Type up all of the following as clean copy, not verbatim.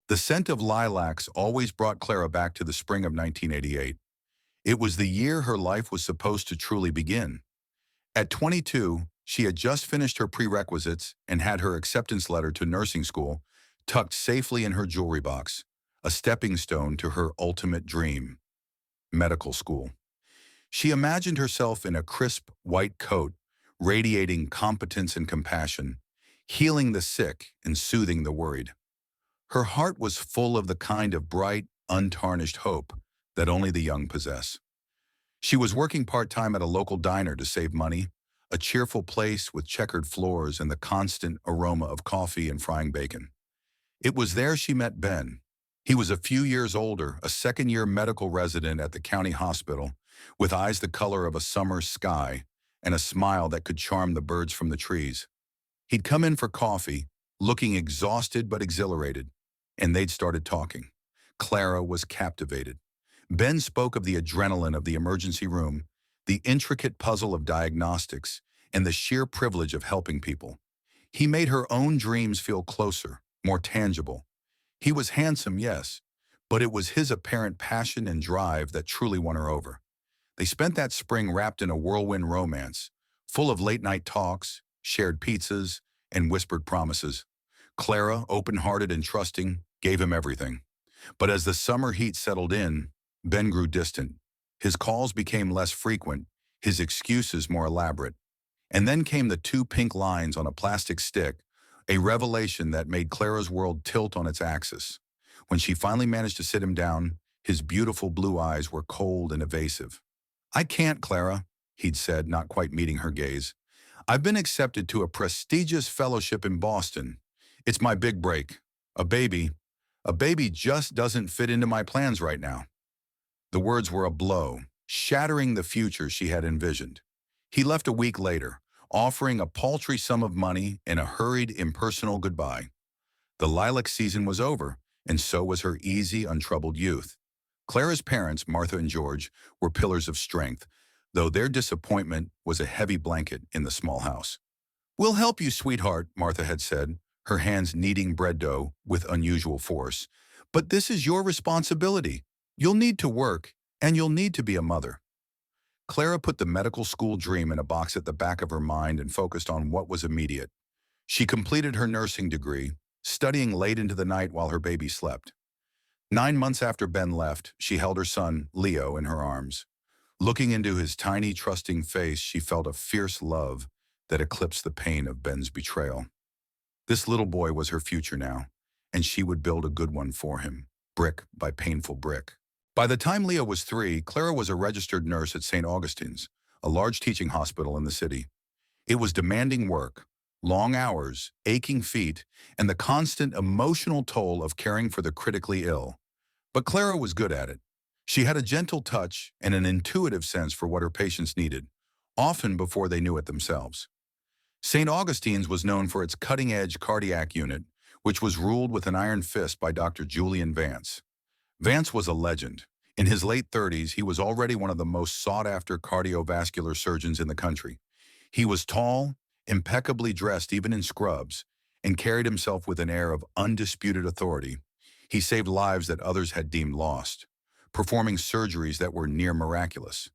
The scent of lilacs always brought Clara back to the spring of 1988. It was the year her life was supposed to truly begin. At 22, she had just finished her prerequisites and had her acceptance letter to nursing school tucked safely in her jewelry box, a stepping stone to her ultimate dream, medical school. She imagined herself in a crisp white coat, radiating competence and compassion, healing the sick and soothing the worried. Her heart was full of the kind of bright, untarnished hope that only the young possess. She was working part-time at a local diner to save money, a cheerful place with checkered floors and the constant aroma of coffee and frying bacon. It was there she met Ben. He was a few years older, a second-year medical resident at the county hospital, with eyes the color of a summer sky and a smile that could charm the birds from the trees. He'd come in for coffee, looking exhausted but exhilarated, and they'd started talking. Clara was captivated. Ben spoke of the adrenaline of the emergency room, the intricate puzzle of diagnostics, and the sheer privilege of helping people. He made her own dreams feel closer, more tangible. He was handsome, yes, but it was his apparent passion and drive that truly won her over. They spent that spring wrapped in a whirlwind romance, full of late-night talks, shared pizzas, and whispered promises. Clara, open-hearted and trusting, gave him everything. But as the summer heat settled in, Ben grew distant. His calls became less frequent, his excuses more elaborate. And then came the two pink lines on a plastic stick, a revelation that made Clara's world tilt on its axis. When she finally managed to sit him down, his beautiful blue eyes were cold and evasive. "I can't, Clara," he'd said, not quite meeting her gaze. "I've been accepted to a prestigious fellowship in Boston. It's my big break. A baby. A baby just doesn't fit into my plans right now." The words were a blow, shattering the future she had envisioned. He left a week later, offering a paltry sum of money and a hurried, impersonal goodbye. The lilac season was over, and so was her easy, untroubled youth. Clara's parents, Martha and George, were pillars of strength, though their disappointment was a heavy blanket in the small house. "We'll help you, sweetheart," Martha had said, her hands kneading bread dough with unusual force. "But this is your responsibility. You'll need to work, and you'll need to be a mother." Clara put the medical school dream in a box at the back of her mind and focused on what was immediate. She completed her nursing degree, studying late into the night while her baby slept. 9 months after Ben left, she held her son, Leo, in her arms. Looking into his tiny, trusting face, she felt a fierce love that eclipsed the pain of Ben's betrayal. This little boy was her future now, and she would build a good one for him, brick by painful brick. By the time Leo was 3, Clara was a registered nurse at St. Augustine's, a large teaching hospital in the city. It was demanding work, long hours, aching feet, and the constant emotional toll of caring for the critically ill. But Clara was good at it. She had a gentle touch and an intuitive sense for what her patients needed, often before they knew it themselves. St. Augustine's was known for its cutting-edge cardiac unit, which was ruled with an iron fist by Dr. Julian Vance. Vance was a legend. In his late 30s, he was already one of the most sought-after cardiovascular surgeons in the country. He was tall, impeccably dressed even in scrubs, and carried himself with an air of undisputed authority. He saved lives that others had deemed lost, performing surgeries that were near miraculous.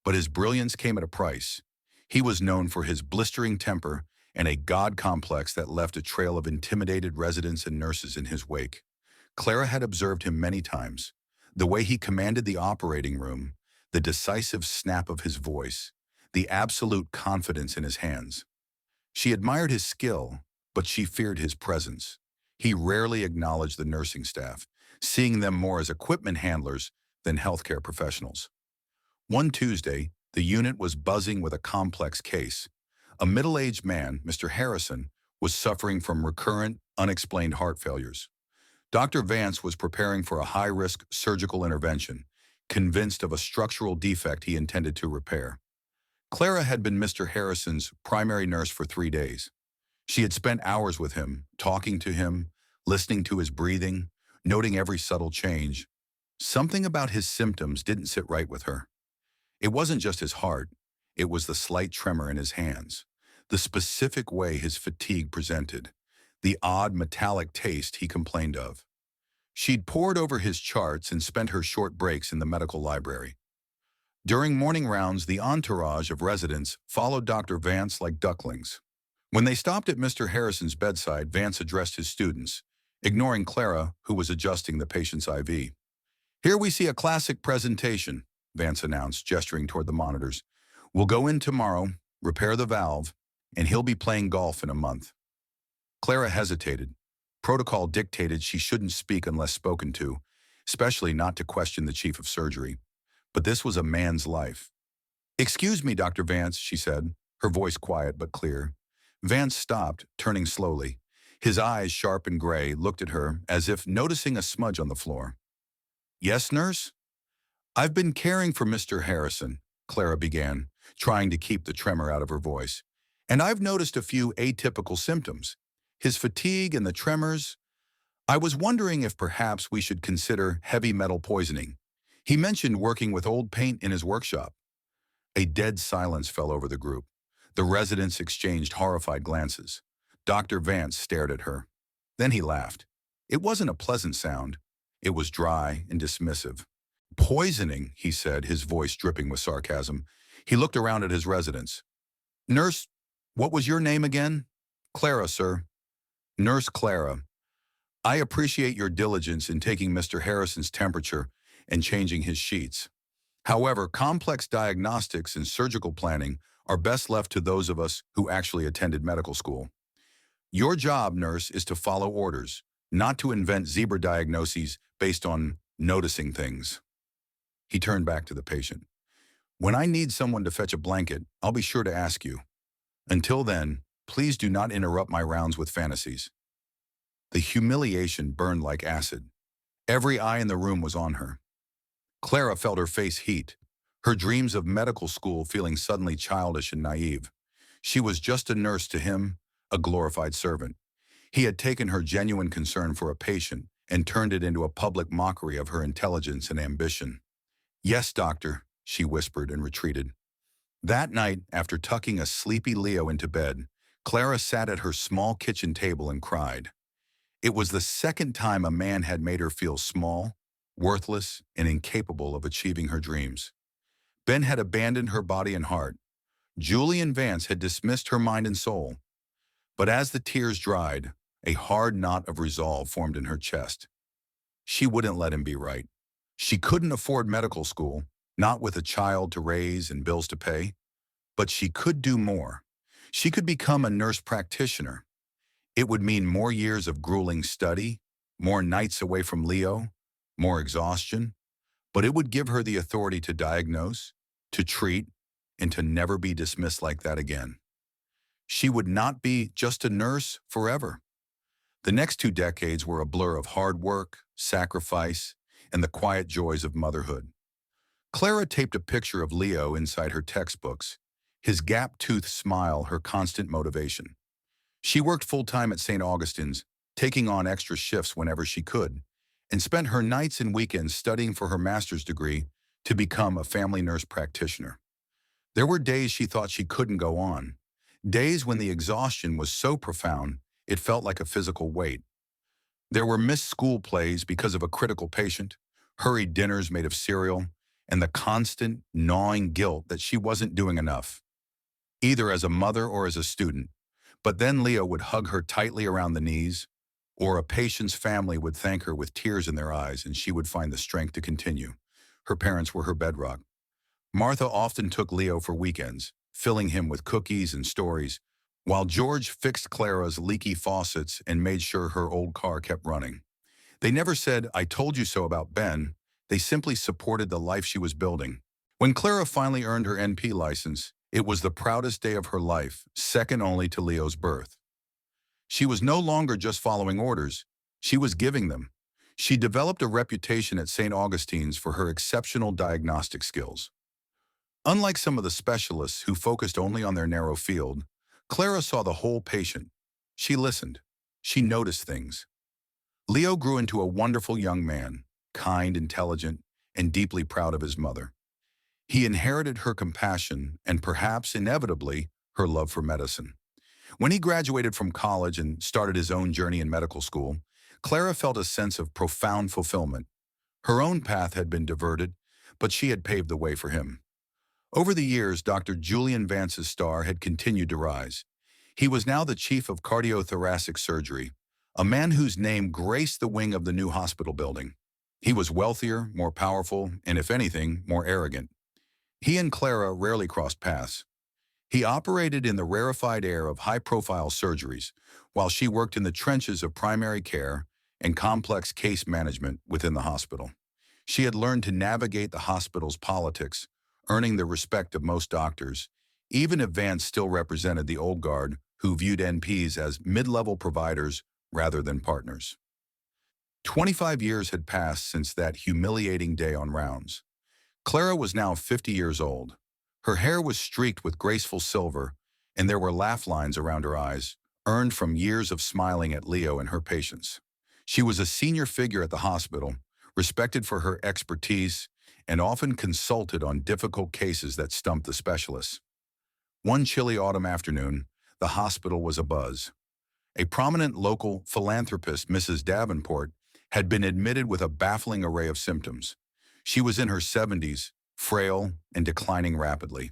But his brilliance came at a price. He was known for his blistering temper and a God complex that left a trail of intimidated residents and nurses in his wake. Clara had observed him many times. The way he commanded the operating room, the decisive snap of his voice, the absolute confidence in his hands. She admired his skill, but she feared his presence. He rarely acknowledged the nursing staff, seeing them more as equipment handlers than healthcare professionals. One Tuesday, the unit was buzzing with a complex case. A middle-aged man, Mr. Harrison, was suffering from recurrent, unexplained heart failures. Dr. Vance was preparing for a high-risk surgical intervention, convinced of a structural defect he intended to repair. Clara had been Mr. Harrison's primary nurse for 3 days. She had spent hours with him, talking to him, listening to his breathing, noting every subtle change. Something about his symptoms didn't sit right with her. It wasn't just his heart, it was the slight tremor in his hands, the specific way his fatigue presented, the odd metallic taste he complained of. She'd pored over his charts and spent her short breaks in the medical library. During morning rounds, the entourage of residents followed Dr. Vance like ducklings. When they stopped at Mr. Harrison's bedside, Vance addressed his students, ignoring Clara, who was adjusting the patient's IV. "Here we see a classic presentation," Vance announced, gesturing toward the monitors. "We'll go in tomorrow, repair the valve, and he'll be playing golf in a month." Clara hesitated. Protocol dictated she shouldn't speak unless spoken to, especially not to question the chief of surgery. But this was a man's life. "Excuse me, Dr. Vance," she said, her voice quiet but clear. Vance stopped, turning slowly. His eyes, sharp and gray, looked at her as if noticing a smudge on the floor. "Yes, nurse?" "I've been caring for Mr. Harrison," Clara began, trying to keep the tremor out of her voice. "And I've noticed a few atypical symptoms. His fatigue and the tremors. I was wondering if perhaps we should consider heavy metal poisoning. He mentioned working with old paint in his workshop." A dead silence fell over the group. The residents exchanged horrified glances. Dr. Vance stared at her. Then he laughed. It wasn't a pleasant sound. It was dry and dismissive. "Poisoning," he said, his voice dripping with sarcasm. He looked around at his residents. "Nurse, what was your name again?" "Clara, sir." "Nurse Clara, I appreciate your diligence in taking Mr. Harrison's temperature and changing his sheets. However, complex diagnostics and surgical planning are best left to those of us who actually attended medical school. Your job, nurse, is to follow orders, not to invent zebra diagnoses based on noticing things." He turned back to the patient. "When I need someone to fetch a blanket, I'll be sure to ask you. Until then, please do not interrupt my rounds with fantasies." The humiliation burned like acid. Every eye in the room was on her. Clara felt her face heat, her dreams of medical school feeling suddenly childish and naive. She was just a nurse to him, a glorified servant. He had taken her genuine concern for a patient and turned it into a public mockery of her intelligence and ambition. "Yes, doctor," she whispered and retreated. That night, after tucking a sleepy Leo into bed, Clara sat at her small kitchen table and cried. It was the second time a man had made her feel small, worthless, and incapable of achieving her dreams. Ben had abandoned her body and heart. Julian Vance had dismissed her mind and soul. But as the tears dried, a hard knot of resolve formed in her chest. She wouldn't let him be right. She couldn't afford medical school, not with a child to raise and bills to pay. But she could do more. She could become a nurse practitioner. It would mean more years of grueling study, more nights away from Leo, more exhaustion, but it would give her the authority to diagnose, to treat, and to never be dismissed like that again. She would not be just a nurse forever. The next 2 decades were a blur of hard work, sacrifice, and the quiet joys of motherhood. Clara taped a picture of Leo inside her textbooks, his gap-toothed smile her constant motivation. She worked full-time at St. Augustine's, taking on extra shifts whenever she could, and spent her nights and weekends studying for her master's degree to become a family nurse practitioner. There were days she thought she couldn't go on, days when the exhaustion was so profound it felt like a physical weight. There were missed school plays because of a critical patient, hurried dinners made of cereal, and the constant, gnawing guilt that she wasn't doing enough, either as a mother or as a student. But then Leo would hug her tightly around the knees, or a patient's family would thank her with tears in their eyes, and she would find the strength to continue. Her parents were her bedrock. Martha often took Leo for weekends, filling him with cookies and stories, while George fixed Clara's leaky faucets and made sure her old car kept running. They never said, "I told you so" about Ben. They simply supported the life she was building. When Clara finally earned her NP license, it was the proudest day of her life, second only to Leo's birth. She was no longer just following orders, she was giving them. She developed a reputation at St. Augustine's for her exceptional diagnostic skills. Unlike some of the specialists who focused only on their narrow field, Clara saw the whole patient. She listened. She noticed things. Leo grew into a wonderful young man, kind, intelligent, and deeply proud of his mother. He inherited her compassion and perhaps inevitably her love for medicine. When he graduated from college and started his own journey in medical school, Clara felt a sense of profound fulfillment. Her own path had been diverted, but she had paved the way for him. Over the years, Dr. Julian Vance's star had continued to rise. He was now the chief of cardiothoracic surgery, a man whose name graced the wing of the new hospital building. He was wealthier, more powerful, and if anything, more arrogant. He and Clara rarely crossed paths. He operated in the rarefied air of high-profile surgeries, while she worked in the trenches of primary care and complex case management within the hospital. She had learned to navigate the hospital's politics, earning the respect of most doctors, even if Vance still represented the old guard who viewed NPs as mid-level providers rather than partners. 25 years had passed since that humiliating day on rounds. Clara was now 50 years old. Her hair was streaked with graceful silver, and there were laugh lines around her eyes, earned from years of smiling at Leo and her patients. She was a senior figure at the hospital, respected for her expertise, and often consulted on difficult cases that stumped the specialists. One chilly autumn afternoon, the hospital was abuzz. A prominent local philanthropist, Mrs. Davenport, had been admitted with a baffling array of symptoms. She was in her 70s, frail and declining rapidly.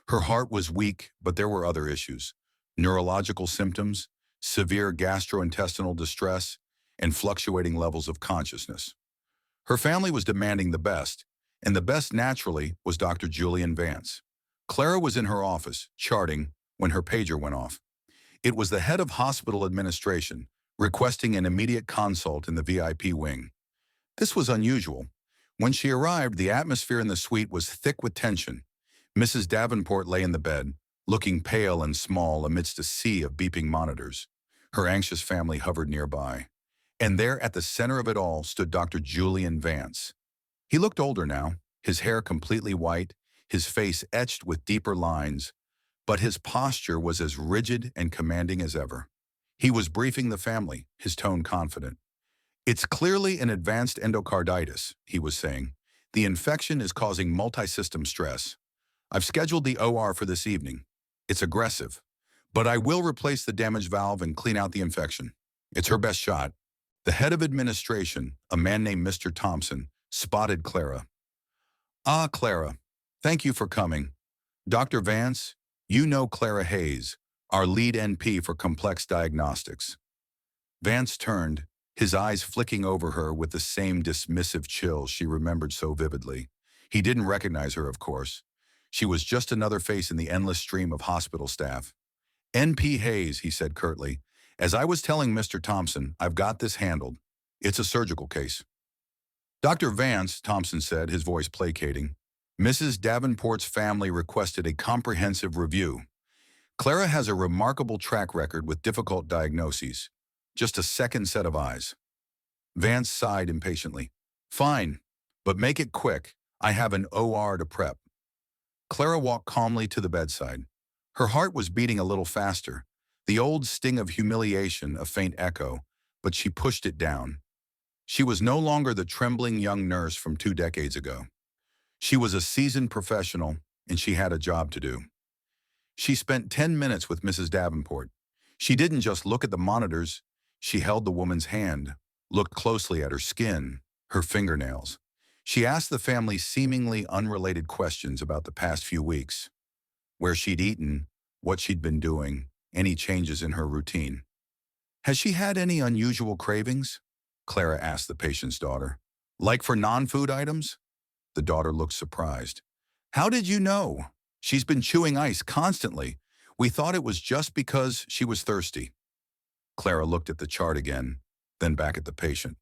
Her heart was weak, but there were other issues: neurological symptoms, severe gastrointestinal distress, and fluctuating levels of consciousness. Her family was demanding the best, and the best naturally was Dr. Julian Vance. Clara was in her office, charting, when her pager went off. It was the head of hospital administration, requesting an immediate consult in the VIP wing. This was unusual. When she arrived, the atmosphere in the suite was thick with tension. Mrs. Davenport lay in the bed, looking pale and small amidst a sea of beeping monitors. Her anxious family hovered nearby. And there at the center of it all stood Dr. Julian Vance. He looked older now, his hair completely white, his face etched with deeper lines, but his posture was as rigid and commanding as ever. He was briefing the family, his tone confident. "It's clearly an advanced endocarditis," he was saying. "The infection is causing multi-system stress. I've scheduled the OR for this evening. It's aggressive, but I will replace the damaged valve and clean out the infection. It's her best shot." The head of administration, a man named Mr. Thompson, spotted Clara. "Ah, Clara, thank you for coming. Dr. Vance, you know Clara Hayes, our lead NP for complex diagnostics." Vance turned, his eyes flicking over her with the same dismissive chill she remembered so vividly. He didn't recognize her, of course. She was just another face in the endless stream of hospital staff. "NP Hayes," he said curtly. "As I was telling Mr. Thompson, I've got this handled. It's a surgical case." "Dr. Vance," Thompson said, his voice placating, "Mrs. Davenport's family requested a comprehensive review. Clara has a remarkable track record with difficult diagnoses. Just a second set of eyes." Vance sighed impatiently. "Fine, but make it quick. I have an OR to prep." Clara walked calmly to the bedside. Her heart was beating a little faster, the old sting of humiliation a faint echo, but she pushed it down. She was no longer the trembling young nurse from 2 decades ago. She was a seasoned professional, and she had a job to do. She spent 10 minutes with Mrs. Davenport. She didn't just look at the monitors. She held the woman's hand, looked closely at her skin, her fingernails. She asked the family seemingly unrelated questions about the past few weeks: where she'd eaten, what she'd been doing, any changes in her routine. "Has she had any unusual cravings?" Clara asked the patient's daughter. "Like for non-food items?" The daughter looked surprised. "How did you know? She's been chewing ice constantly. We thought it was just because she was thirsty." Clara looked at the chart again, then back at the patient.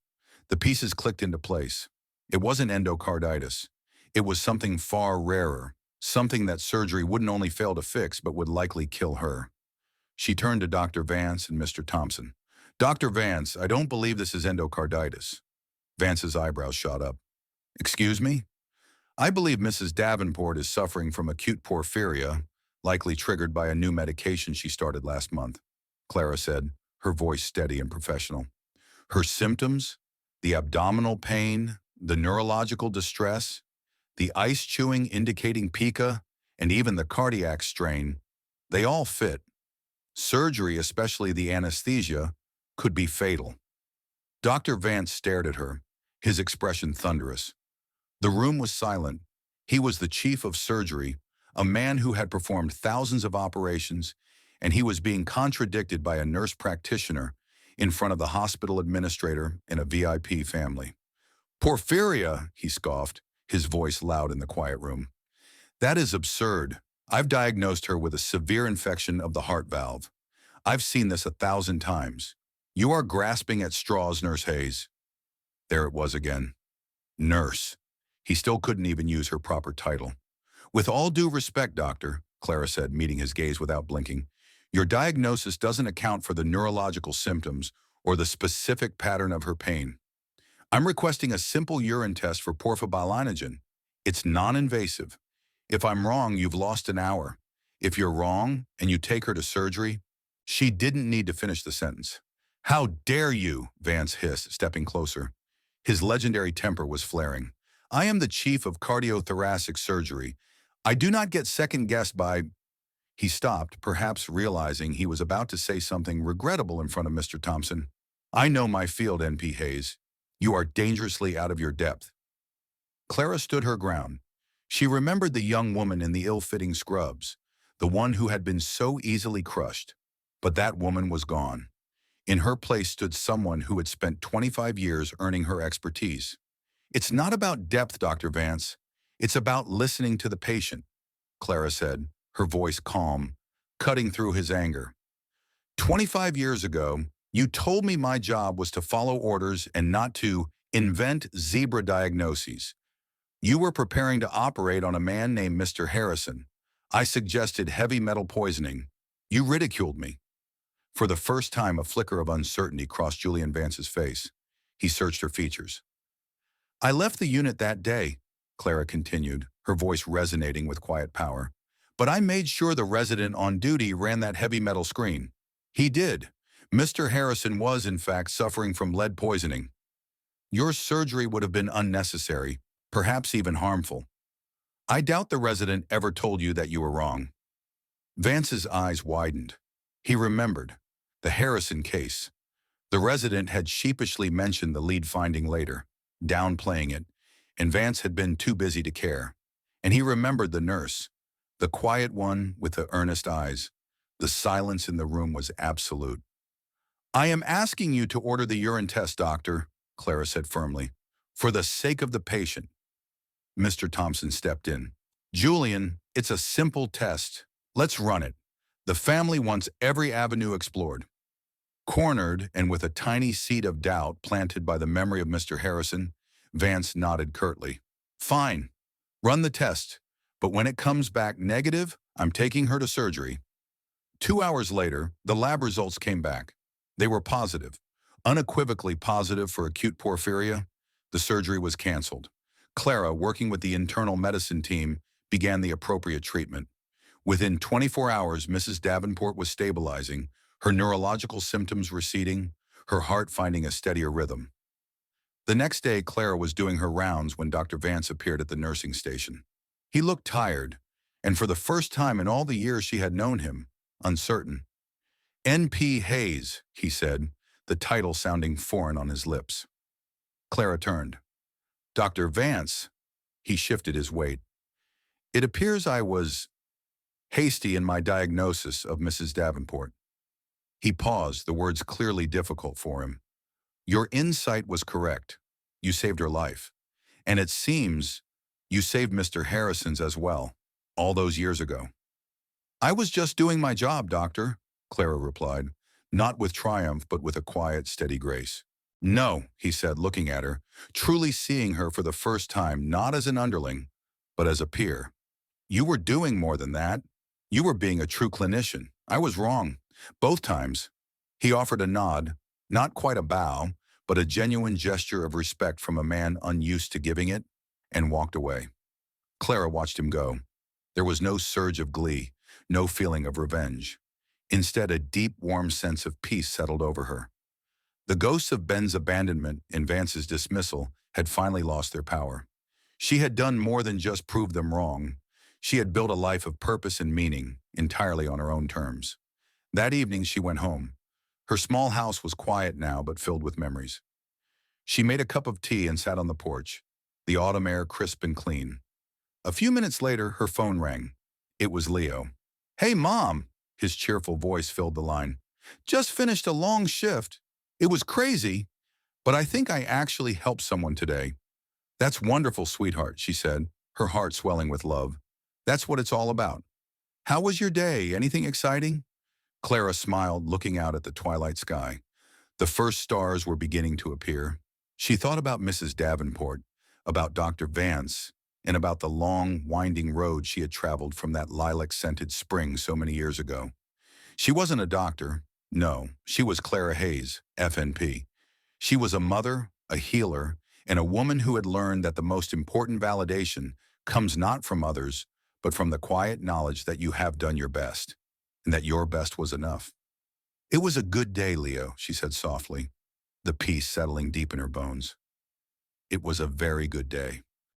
The pieces clicked into place. It wasn't endocarditis. It was something far rarer, something that surgery wouldn't only fail to fix but would likely kill her. She turned to Dr. Vance and Mr. Thompson. "Dr. Vance, I don't believe this is endocarditis." Vance's eyebrows shot up. "Excuse me?" "I believe Mrs. Davenport is suffering from acute porphyria, likely triggered by a new medication she started last month," Clara said, her voice steady and professional. "Her symptoms, the abdominal pain, the neurological distress, the ice chewing indicating pica, and even the cardiac strain, they all fit. Surgery, especially the anesthesia, could be fatal." Dr. Vance stared at her, his expression thunderous. The room was silent. He was the chief of surgery, a man who had performed thousands of operations, and he was being contradicted by a nurse practitioner in front of the hospital administrator and a VIP family. Porphyria, he scoffed, his voice loud in the quiet room. That is absurd. I've diagnosed her with a severe infection of the heart valve. I've seen this 1,000 times. You are grasping at straws, Nurse Hayes. There it was again. Nurse. He still couldn't even use her proper title. With all due respect, doctor, Clara said, meeting his gaze without blinking, your diagnosis doesn't account for the neurological symptoms or the specific pattern of her pain. I'm requesting a simple urine test for porphobilinogen. It's non-invasive. If I'm wrong, you've lost an hour. If you're wrong and you take her to surgery, she didn't need to finish the sentence. How dare you, Vance hissed, stepping closer. His legendary temper was flaring. I am the chief of cardiothoracic surgery. I do not get second-guessed by... He stopped, perhaps realizing he was about to say something regrettable in front of Mr. Thompson. I know my field, N.P. Hayes. You are dangerously out of your depth. Clara stood her ground. She remembered the young woman in the ill-fitting scrubs, the one who had been so easily crushed. But that woman was gone. In her place stood someone who had spent 25 years earning her expertise. It's not about depth, Dr. Vance. It's about listening to the patient, Clara said, her voice calm, cutting through his anger. 25 years ago, you told me my job was to follow orders and not to invent zebra diagnoses. You were preparing to operate on a man named Mr. Harrison. I suggested heavy metal poisoning. You ridiculed me. For the first time, a flicker of uncertainty crossed Julian Vance's face. He searched her features. I left the unit that day, Clara continued, her voice resonating with quiet power. But I made sure the resident on duty ran that heavy metal screen. He did. Mr. Harrison was, in fact, suffering from lead poisoning. Your surgery would have been unnecessary, perhaps even harmful. I doubt the resident ever told you that you were wrong. Vance's eyes widened. He remembered. The Harrison case. The resident had sheepishly mentioned the lead finding later, downplaying it, and Vance had been too busy to care. And he remembered the nurse, the quiet one with the earnest eyes. The silence in the room was absolute. I am asking you to order the urine test, doctor, Clara said firmly, for the sake of the patient. Mr. Thompson stepped in. Julian, it's a simple test. Let's run it. The family wants every avenue explored. Cornered and with a tiny seed of doubt planted by the memory of Mr. Harrison, Vance nodded curtly. Fine. Run the test. But when it comes back negative, I'm taking her to surgery. 2 hours later, the lab results came back. They were positive, unequivocally positive for acute porphyria. The surgery was canceled. Clara, working with the internal medicine team, began the appropriate treatment. Within 24 hours, Mrs. Davenport was stabilizing, her neurological symptoms receding, her heart finding a steadier rhythm. The next day, Clara was doing her rounds when Dr. Vance appeared at the nursing station. He looked tired, and for the first time in all the years she had known him, uncertain. N.P. Hayes, he said, the title sounding foreign on his lips. Clara turned. Dr. Vance, he shifted his weight. It appears I was hasty in my diagnosis of Mrs. Davenport. He paused, the words clearly difficult for him. Your insight was correct. You saved her life. And it seems you saved Mr. Harrison's as well, all those years ago. I was just doing my job, doctor, Clara replied, not with triumph but with a quiet, steady grace. No, he said, looking at her, truly seeing her for the first time not as an underling, but as a peer. You were doing more than that. You were being a true clinician. I was wrong. Both times. He offered a nod, not quite a bow, but a genuine gesture of respect from a man unused to giving it, and walked away. Clara watched him go. There was no surge of glee, no feeling of revenge. Instead, a deep, warm sense of peace settled over her. The ghosts of Ben's abandonment and Vance's dismissal had finally lost their power. She had done more than just prove them wrong. She had built a life of purpose and meaning, entirely on her own terms. That evening she went home. Her small house was quiet now but filled with memories. She made a cup of tea and sat on the porch, the autumn air crisp and clean. A few minutes later, her phone rang. It was Leo. "Hey, Mom!" His cheerful voice filled the line. "Just finished a long shift. It was crazy, but I think I actually helped someone today." "That's wonderful, sweetheart," she said, her heart swelling with love. "That's what it's all about. How was your day? Anything exciting?" Clara smiled, looking out at the twilight sky. The first stars were beginning to appear. She thought about Mrs. Davenport, about Dr. Vance, and about the long, winding road she had traveled from that lilac-scented spring so many years ago. She wasn't a doctor. No, she was Clara Hayes, FNP. She was a mother, a healer, and a woman who had learned that the most important validation comes not from others, but from the quiet knowledge that you have done your best, and that your best was enough. "It was a good day, Leo," she said softly, the peace settling deep in her bones. "It was a very good day."